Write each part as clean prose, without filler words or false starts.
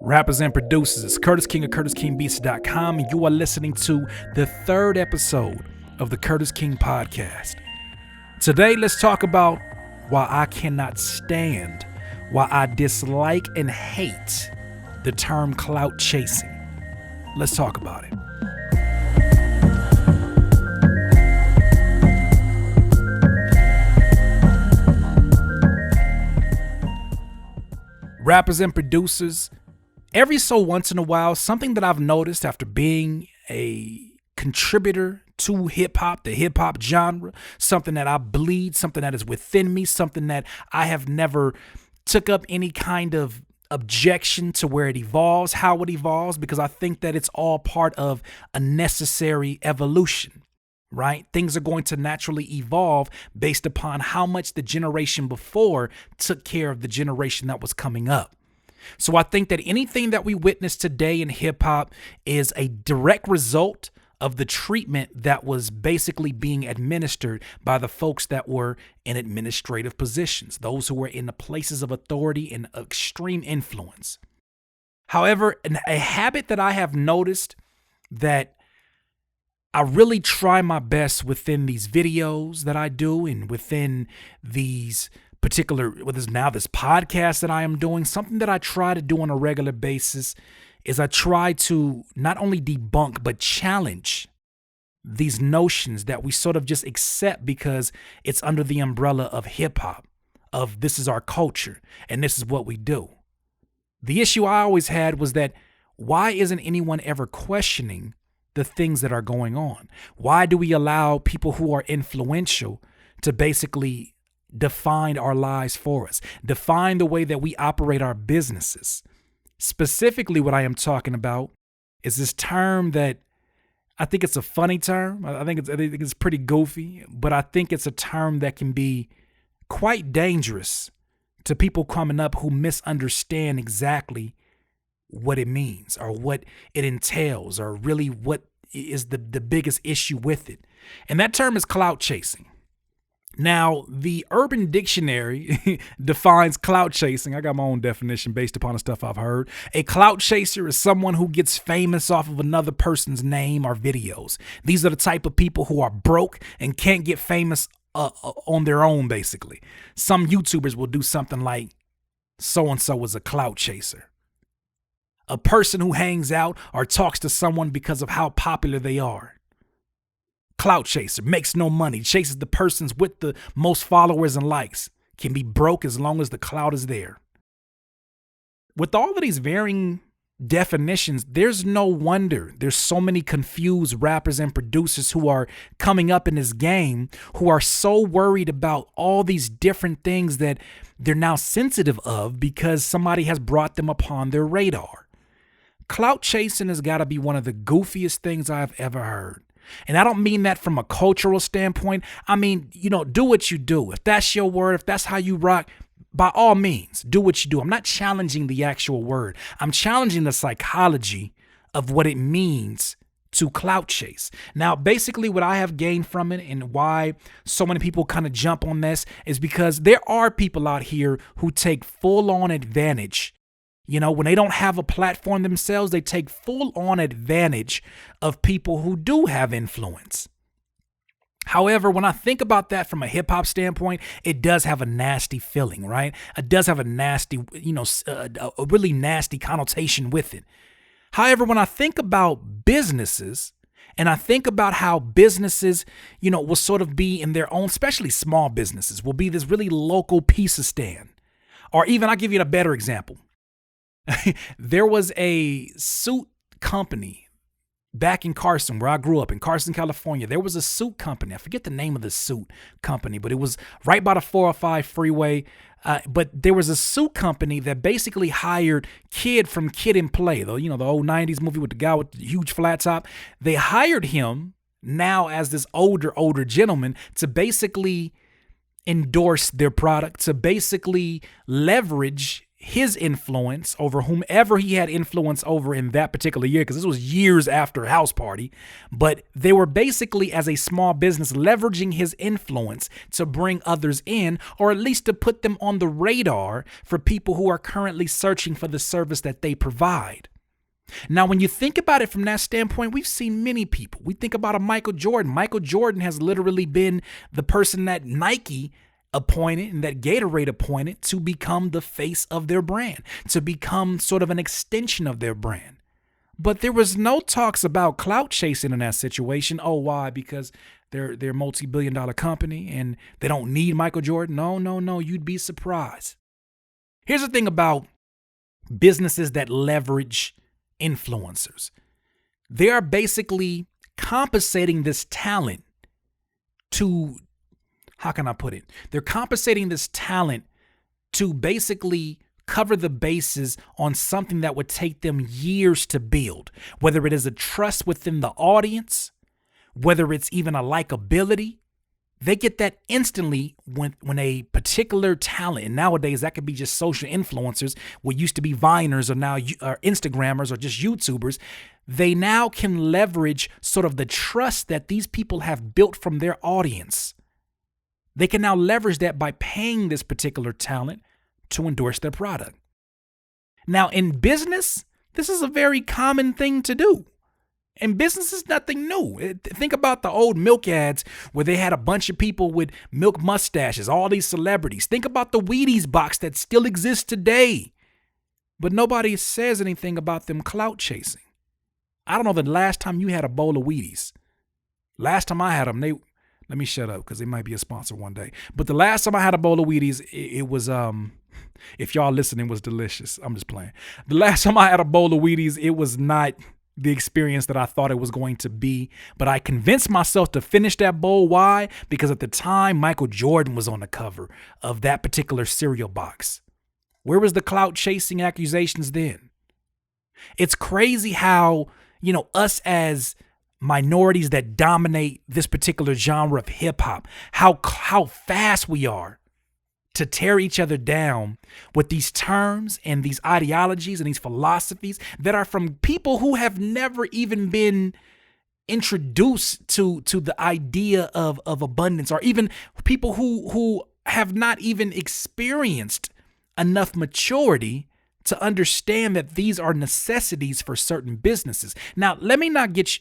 Rappers and producers, it's Curtis King of CurtisKingBeats.com, and you are listening to the third episode of the Curtis King Podcast. Today, let's talk about why I cannot stand, why I dislike and hate the term clout chasing. Let's talk about it. Rappers and producers, every so once in a while, something that I've noticed after being a contributor to hip-hop, the hip-hop genre, something that I bleed, something that is within me, something that I have never took up any kind of objection to where it evolves, how it evolves, because I think that it's all part of a necessary evolution. Right? Things are going to naturally evolve based upon how much the generation before took care of the generation that was coming up. So I think that anything that we witness today in hip hop is a direct result of the treatment that was basically being administered by the folks that were in administrative positions, those who were in the places of authority and extreme influence. However, a habit that I have noticed that I really try my best within these videos that I do and within these particular, now this podcast that I am doing, something that I try to do on a regular basis is I try to not only debunk, but challenge these notions that we sort of just accept because it's under the umbrella of hip hop, of this is our culture and this is what we do. The issue I always had was that why isn't anyone ever questioning the things that are going on? Why do we allow people who are influential to basically define our lives for us, define the way that we operate our businesses? Specifically, what I am talking about is this term that I think it's a funny term. I think it's pretty goofy, but I think it's a term that can be quite dangerous to people coming up who misunderstand exactly what it means or what it entails or really what is the biggest issue with it. And that term is clout chasing. Now, the Urban Dictionary defines clout chasing. I got my own definition based upon the stuff I've heard. A clout chaser is someone who gets famous off of another person's name or videos. These are the type of people who are broke and can't get famous on their own, basically. Some YouTubers will do something like, so-and-so is a clout chaser. A person who hangs out or talks to someone because of how popular they are. Clout chaser, makes no money, chases the persons with the most followers and likes, can be broke as long as the clout is there. With all of these varying definitions, there's no wonder there's so many confused rappers and producers who are coming up in this game who are so worried about all these different things that they're now sensitive of because somebody has brought them upon their radar. Clout chasing has got to be one of the goofiest things I've ever heard. And I don't mean that from a cultural standpoint. I mean, do what you do. If that's your word, if that's how you rock, by all means, do what you do. I'm not challenging the actual word. I'm challenging the psychology of what it means to clout chase. Now, basically what I have gained from it and why so many people kind of jump on this is because there are people out here who take full on advantage. When they don't have a platform themselves, they take full on advantage of people who do have influence. However, when I think about that from a hip hop standpoint, it does have a nasty feeling, right? It does have a nasty, a really nasty connotation with it. However, when I think about businesses and I think about how businesses, will sort of be in their own, especially small businesses, will be this really local pizza stand. Or even, I'll give you a better example. There was a suit company back in Carson, where I grew up in Carson, California. There was a suit company. I forget the name of the suit company, but it was right by the 405 freeway. But there was a suit company that basically hired Kid from Kid and Play, the old 90s movie with the guy with the huge flat top. They hired him now as this older gentleman to basically endorse their product, to basically leverage his influence over whomever he had influence over in that particular year, because this was years after House Party, but they were basically, as a small business, leveraging his influence to bring others in, or at least to put them on the radar for people who are currently searching for the service that they provide. Now, when you think about it from that standpoint, we've seen many people. We think about a Michael Jordan. Michael Jordan has literally been the person that Nike appointed and that Gatorade appointed to become the face of their brand, to become sort of an extension of their brand. But there was no talks about clout chasing in that situation. Oh, why? Because they're a multi-billion-dollar company and they don't need Michael Jordan. No. You'd be surprised. Here's the thing about businesses that leverage influencers. They are basically compensating this talent to, how can I put it? They're compensating this talent to basically cover the bases on something that would take them years to build, whether it is a trust within the audience, whether it's even a likability. They get that instantly when a particular talent, and nowadays that could be just social influencers, what used to be Viners or now are Instagrammers or just YouTubers. They now can leverage sort of the trust that these people have built from their audience. They can now leverage that by paying this particular talent to endorse their product. Now, in business, this is a very common thing to do. And business is nothing new. Think about the old milk ads where they had a bunch of people with milk mustaches, all these celebrities. Think about the Wheaties box that still exists today. But nobody says anything about them clout chasing. I don't know the last time you had a bowl of Wheaties. Last time I had them, let me shut up because they might be a sponsor one day. But the last time I had a bowl of Wheaties, it was, if y'all listening, was delicious. I'm just playing. The last time I had a bowl of Wheaties, it was not the experience that I thought it was going to be. But I convinced myself to finish that bowl. Why? Because at the time, Michael Jordan was on the cover of that particular cereal box. Where was the clout chasing accusations then? It's crazy how, us as minorities that dominate this particular genre of hip hop, how fast we are to tear each other down with these terms and these ideologies and these philosophies that are from people who have never even been introduced to the idea of abundance, or even people who have not even experienced enough maturity to understand that these are necessities for certain businesses. Now, let me not get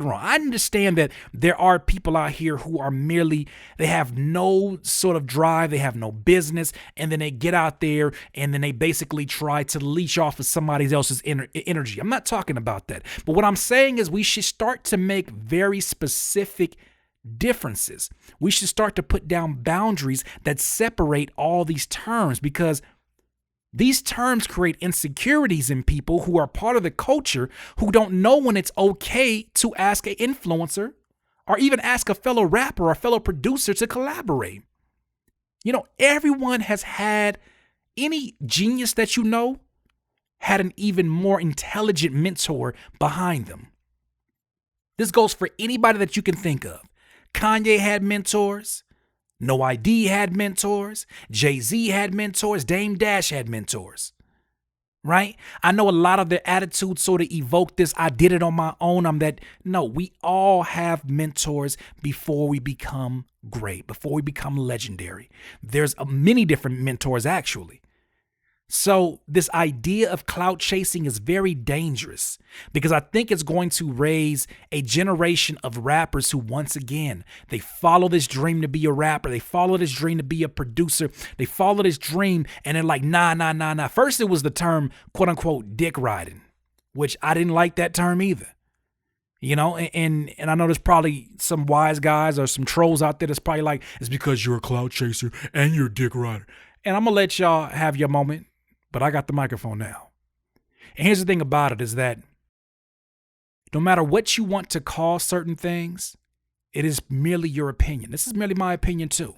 wrong. I understand that there are people out here who are they have no sort of drive, they have no business, and then they get out there and then they basically try to leech off of somebody else's energy. I'm not talking about that. But what I'm saying is we should start to make very specific differences. We should start to put down boundaries that separate all these terms, because these terms create insecurities in people who are part of the culture, who don't know when it's okay to ask an influencer or even ask a fellow rapper or a fellow producer to collaborate. Everyone has had, any genius that had an even more intelligent mentor behind them. This goes for anybody that you can think of. Kanye had mentors. No ID had mentors. Jay-Z had mentors. Dame Dash had mentors. Right? I know a lot of their attitudes sort of evoke this, I did it on my own. No, we all have mentors before we become great, before we become legendary. There's many different mentors, actually. So this idea of clout chasing is very dangerous, because I think it's going to raise a generation of rappers who, once again, they follow this dream to be a rapper. They follow this dream to be a producer. They follow this dream and they're like, nah. First, it was the term, quote unquote, dick riding, which I didn't like that term either. And I know there's probably some wise guys or some trolls out there that's probably like, it's because you're a clout chaser and you're a dick rider. And I'm going to let y'all have your moment. But I got the microphone now. And here's the thing about it is that no matter what you want to call certain things, it is merely your opinion. This is merely my opinion too.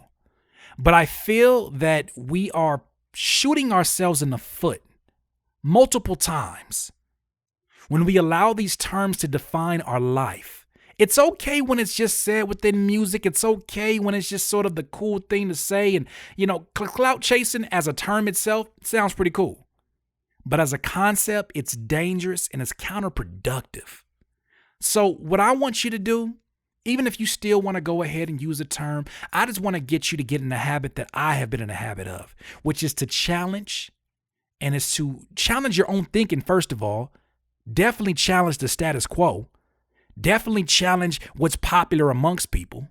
But I feel that we are shooting ourselves in the foot multiple times when we allow these terms to define our life. It's okay when it's just said within music. It's okay when it's just sort of the cool thing to say. And, clout chasing as a term itself sounds pretty cool. But as a concept, it's dangerous and it's counterproductive. So what I want you to do, even if you still want to go ahead and use a term, I just want to get you to get in the habit that I have been in the habit of, which is to challenge, and it's to challenge your own thinking, first of all. Definitely challenge the status quo. Definitely challenge what's popular amongst people.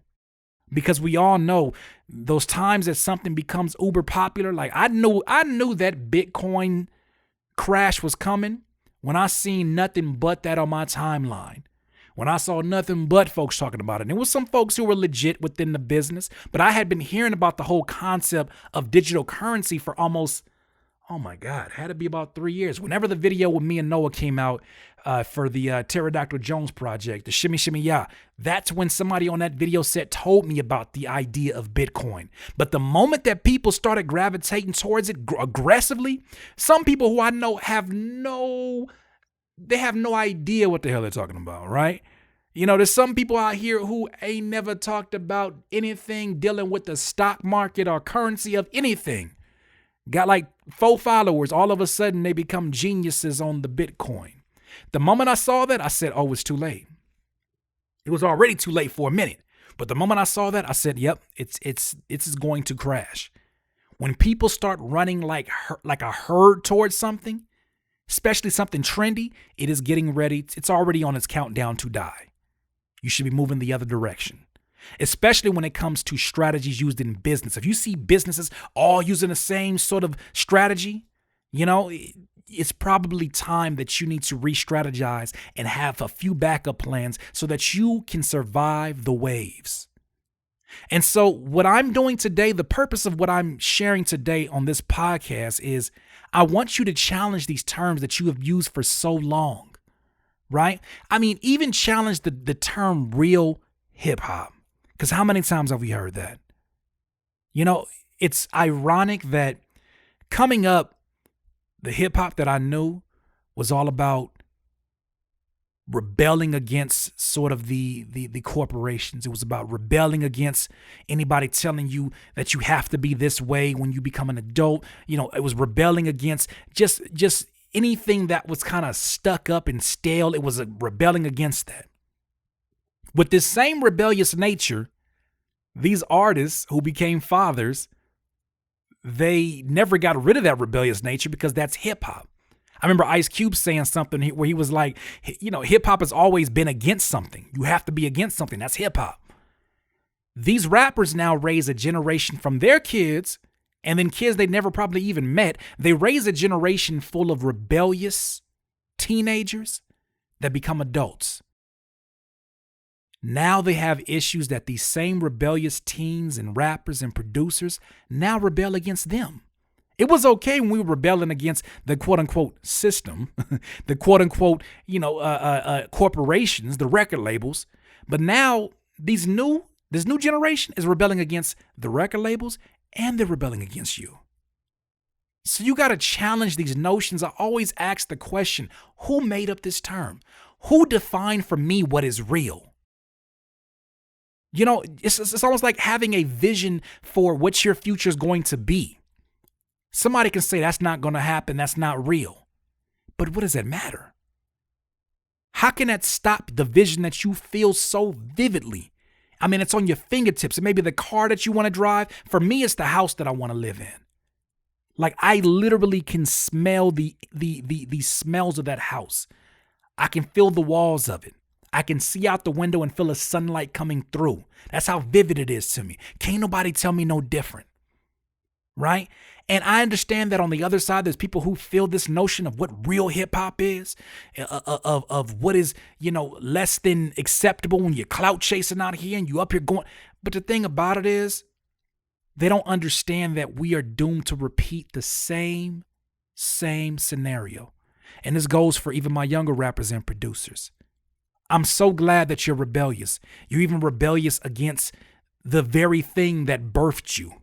Because we all know those times that something becomes uber popular, like I knew that Bitcoin crash was coming when I seen nothing but that on my timeline. When I saw nothing but folks talking about it. And it was some folks who were legit within the business, but I had been hearing about the whole concept of digital currency for almost, oh my God, had to be about 3 years. Whenever the video with me and Noah came out for the Pterodactyl Jones project, the Shimmy Shimmy Ya, that's when somebody on that video set told me about the idea of Bitcoin. But the moment that people started gravitating towards it aggressively, some people who I know have no idea what the hell they're talking about, right? You know, there's some people out here who ain't never talked about anything dealing with the stock market or currency of anything. Got like 4 followers. All of a sudden, they become geniuses on the Bitcoin. The moment I saw that, I said, oh, it's too late. It was already too late for a minute. But the moment I saw that, I said, yep, it's going to crash. When people start running like a herd towards something, especially something trendy, it is getting ready. It's already on its countdown to die. You should be moving the other direction, especially when it comes to strategies used in business. If you see businesses all using the same sort of strategy, you know, it's probably time that you need to re-strategize and have a few backup plans so that you can survive the waves. And so what I'm doing today, the purpose of what I'm sharing today on this podcast is I want you to challenge these terms that you have used for so long, right? I mean, even challenge the term real hip hop, because how many times have we heard that? You know, it's ironic that coming up, the hip hop that I knew was all about rebelling against sort of the corporations. It was about rebelling against anybody telling you that you have to be this way when you become an adult. You know, it was rebelling against just anything that was kind of stuck up and stale. It was rebelling against that. With this same rebellious nature, these artists who became fathers, they never got rid of that rebellious nature because that's hip hop. I remember Ice Cube saying something where he was like, you know, hip hop has always been against something. You have to be against something. That's hip hop. These rappers now raise a generation from their kids and then kids they never probably even met. They raise a generation full of rebellious teenagers that become adults. Now they have issues that these same rebellious teens and rappers and producers now rebel against them. It was okay when we were rebelling against the quote unquote system, the quote unquote, corporations, the record labels. But now this new generation is rebelling against the record labels and they're rebelling against you. So you got to challenge these notions. I always ask the question, who made up this term? Who defined for me what is real? You know, it's almost like having a vision for what your future is going to be. Somebody can say that's not going to happen. That's not real. But what does that matter? How can that stop the vision that you feel so vividly? I mean, it's on your fingertips. It may be the car that you want to drive. For me, it's the house that I want to live in. Like I literally can smell the smells of that house. I can feel the walls of it. I can see out the window and feel the sunlight coming through. That's how vivid it is to me. Can't nobody tell me no different. Right? And I understand that on the other side, there's people who feel this notion of what real hip hop is, of what is, less than acceptable when you're clout chasing out here and you up here going. But the thing about it is, they don't understand that we are doomed to repeat the same scenario. And this goes for even my younger rappers and producers. I'm so glad that you're rebellious. You're even rebellious against the very thing that birthed you.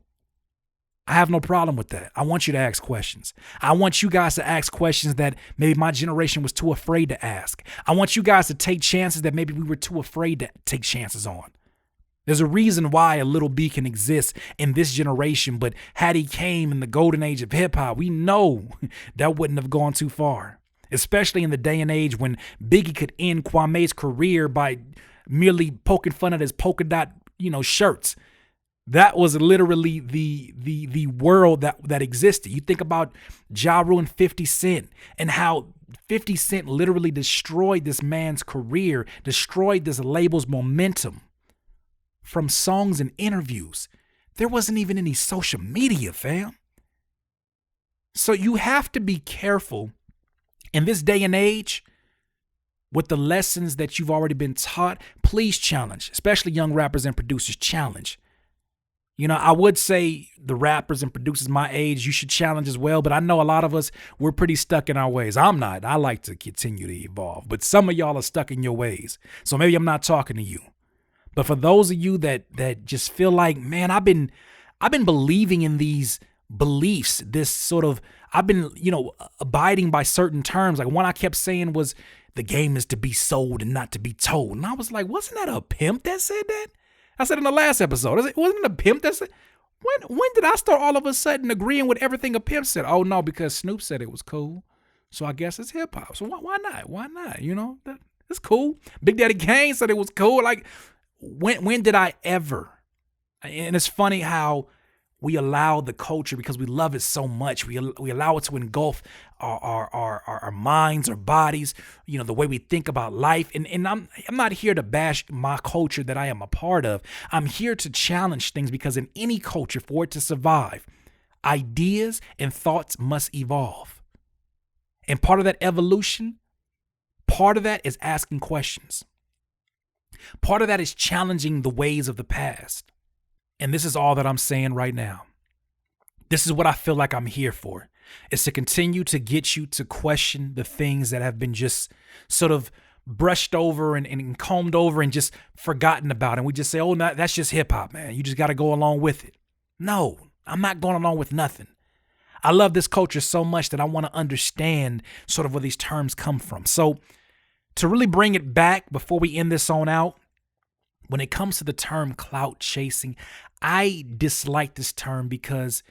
I have no problem with that. I want you to ask questions. I want you guys to ask questions that maybe my generation was too afraid to ask. I want you guys to take chances that maybe we were too afraid to take chances on. There's a reason why a Little B can exist in this generation, but had he came in the golden age of hip hop, we know that wouldn't have gone too far, especially in the day and age when Biggie could end Kwame's career by merely poking fun at his polka dot, shirts. That was literally the world that existed. You think about Ja Rule and 50 Cent and how 50 Cent literally destroyed this man's career, destroyed this label's momentum from songs and interviews. There wasn't even any social media, fam. So you have to be careful in this day and age with the lessons that you've already been taught. Please challenge, especially young rappers and producers, challenge. I would say the rappers and producers my age, you should challenge as well. But I know a lot of us, we're pretty stuck in our ways. I'm not. I like to continue to evolve. But some of y'all are stuck in your ways. So maybe I'm not talking to you. But for those of you that just feel like, man, I've been believing in these beliefs, this sort of, I've been, abiding by certain terms. Like one I kept saying was, the game is to be sold and not to be told. And I was like, wasn't that a pimp that said that? I said in the last episode, wasn't it a pimp that said? When did I start all of a sudden agreeing with everything a pimp said? Oh no, because Snoop said it was cool, so I guess it's hip hop. So why not? Why not? It's cool. Big Daddy Kane said it was cool. Like when did I ever? And it's funny how we allow the culture, because we love it so much, we allow it to engulf our minds, our bodies, the way we think about life. And I'm not here to bash my culture that I am a part of. I'm here to challenge things, because in any culture, for it to survive, ideas and thoughts must evolve. And part of that evolution, part of that is asking questions. Part of that is challenging the ways of the past. And this is all that I'm saying right now. This is what I feel like I'm here for. Is to continue to get you to question the things that have been just sort of brushed over and combed over and just forgotten about. And we just say, oh, no, that's just hip hop, man. You just got to go along with it. No, I'm not going along with nothing. I love this culture so much that I want to understand sort of where these terms come from. So to really bring it back before we end this on out, when it comes to the term clout chasing, I dislike this term because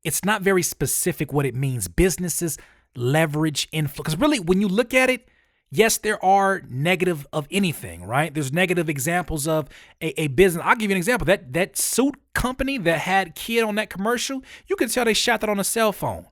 it's not very specific what it means. Businesses leverage influence. Because really, when you look at it, yes, there are negative of anything, right? There's negative examples of a business. I'll give you an example. That suit company that had Kid on that commercial, you can tell they shot that on a cell phone.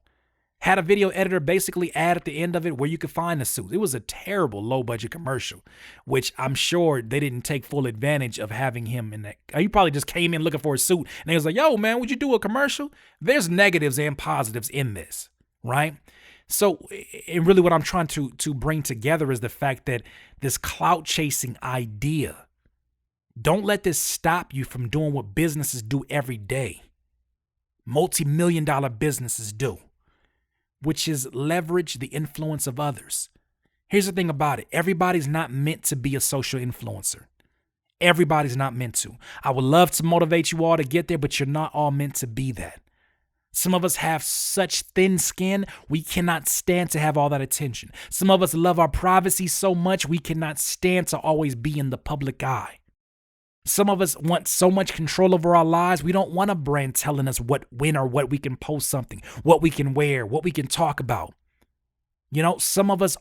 Had a video editor basically add at the end of it where you could find the suit. It was a terrible low-budget commercial, which I'm sure they didn't take full advantage of having him in that. He probably just came in looking for a suit, and they was like, yo, man, would you do a commercial? There's negatives and positives in this, right? So, and really what I'm trying to bring together is the fact that this clout-chasing idea, don't let this stop you from doing what businesses do every day. Multi-million-dollar businesses do, which is leverage the influence of others. Here's the thing about it. Everybody's not meant to be a social influencer. Everybody's not meant to. I would love to motivate you all to get there, but you're not all meant to be that. Some of us have such thin skin, we cannot stand to have all that attention. Some of us love our privacy so much, we cannot stand to always be in the public eye. Some of us want so much control over our lives, we don't want a brand telling us when or what we can post something, what we can wear, what we can talk about. Some of us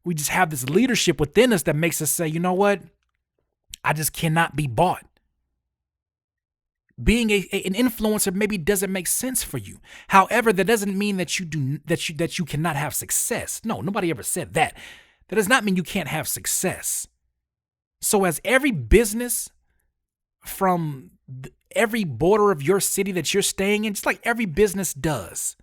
we just have this leadership within us that makes us say, you know what? I just cannot be bought. Being an influencer maybe doesn't make sense for you. However, that doesn't mean that you cannot have success. No, nobody ever said that. That does not mean you can't have success. So as every business from every border of your city that you're staying in, just like every business does,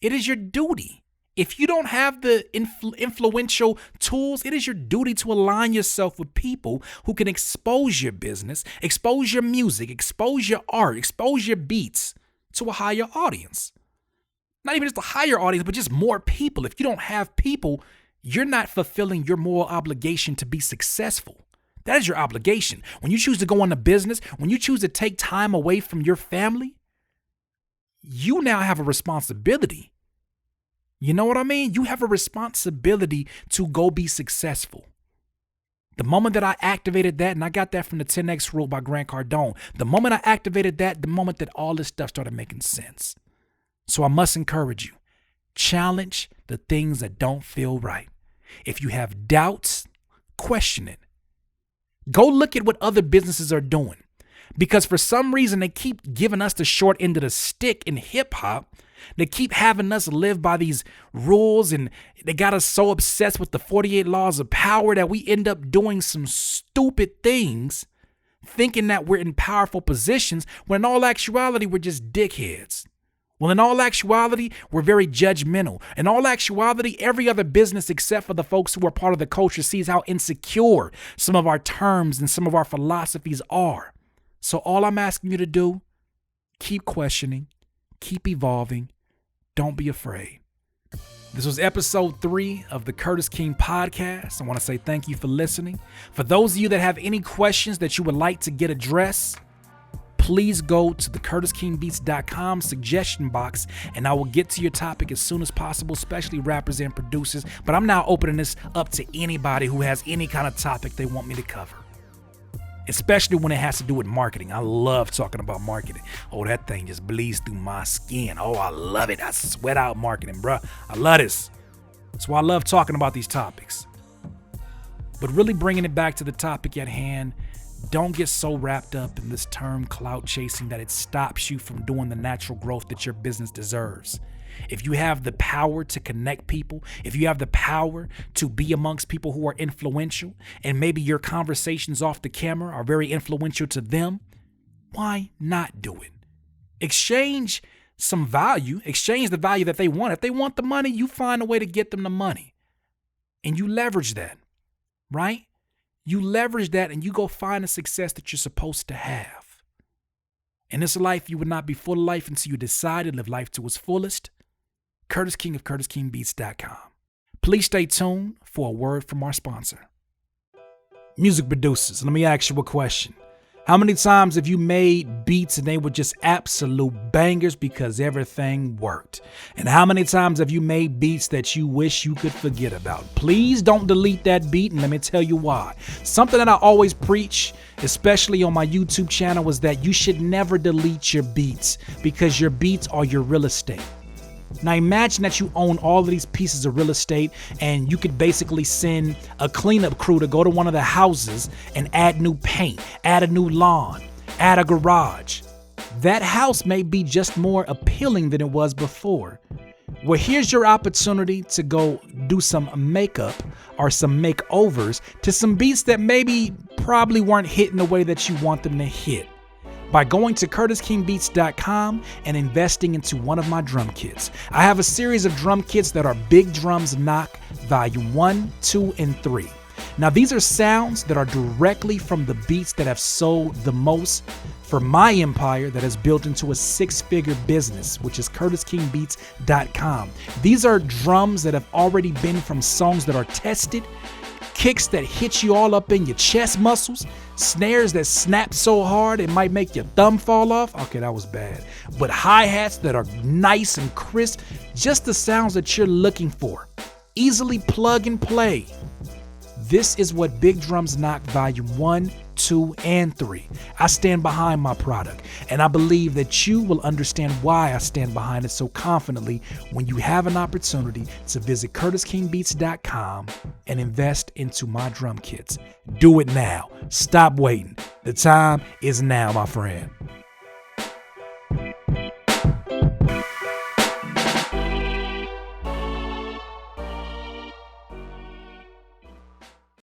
it is your duty. If you don't have the influential tools, it is your duty to align yourself with people who can expose your business, expose your music, expose your art, expose your beats to a higher audience. Not even just a higher audience, but just more people. If you don't have people, you're not fulfilling your moral obligation to be successful. That is your obligation. When you choose to go into business, when you choose to take time away from your family, you now have a responsibility. You know what I mean? You have a responsibility to go be successful. The moment that I activated that, and I got that from the 10X rule by Grant Cardone, the moment I activated that, the moment that all this stuff started making sense. So I must encourage you, challenge the things that don't feel right. If you have doubts, question it. Go look at what other businesses are doing. Because for some reason, they keep giving us the short end of the stick in hip hop. They keep having us live by these rules, and they got us so obsessed with the 48 laws of power that we end up doing some stupid things, thinking that we're in powerful positions, when in all actuality, we're just dickheads. Well, in all actuality, we're very judgmental. In all actuality, every other business except for the folks who are part of the culture sees how insecure some of our terms and some of our philosophies are. So all I'm asking you to do, keep questioning, keep evolving, don't be afraid. This was episode 3 of the Curtis King podcast. I want to say thank you for listening. For those of you that have any questions that you would like to get addressed, please go to the CurtisKingBeats.com suggestion box, and I will get to your topic as soon as possible, especially rappers and producers. But I'm now opening this up to anybody who has any kind of topic they want me to cover, especially when it has to do with marketing. I love talking about marketing. Oh, that thing just bleeds through my skin. Oh, I love it. I sweat out marketing, bruh. I love this. That's why I love talking about these topics. But really bringing it back to the topic at hand, don't get so wrapped up in this term clout chasing that it stops you from doing the natural growth that your business deserves. If you have the power to connect people, if you have the power to be amongst people who are influential, and maybe your conversations off the camera are very influential to them, why not do it? Exchange some value, exchange the value that they want. If they want the money, you find a way to get them the money. And you leverage that, right? You leverage that and you go find the success that you're supposed to have. In this life, you would not be full of life until you decide to live life to its fullest. Curtis King of CurtisKingBeats.com. Please stay tuned for a word from our sponsor. Music producers, let me ask you a question. How many times have you made beats and they were just absolute bangers because everything worked? And how many times have you made beats that you wish you could forget about? Please don't delete that beat, and let me tell you why. Something that I always preach, especially on my YouTube channel, is that you should never delete your beats, because your beats are your real estate. Now imagine that you own all of these pieces of real estate, and you could basically send a cleanup crew to go to one of the houses and add new paint, add a new lawn, add a garage. That house may be just more appealing than it was before. Well, here's your opportunity to go do some makeup or some makeovers to some beats that maybe probably weren't hitting the way that you want them to hit, by going to CurtisKingBeats.com and investing into one of my drum kits. I have a series of drum kits that are Big Drums Knock Volume 1, 2, and 3. Now, these are sounds that are directly from the beats that have sold the most for my empire that has built into a 6-figure business, which is CurtisKingBeats.com. These are drums that have already been from songs that are tested, kicks that hit you all up in your chest muscles, snares that snap so hard it might make your thumb fall off. Okay, that was bad. But hi-hats that are nice and crisp, just the sounds that you're looking for. Easily plug and play. This is what Big Drums Knock Volume 1, 2, and 3. I stand behind my product, and I believe that you will understand why I stand behind it so confidently when you have an opportunity to visit CurtisKingBeats.com and invest into my drum kits. Do it now. Stop waiting. The time is now, my friend.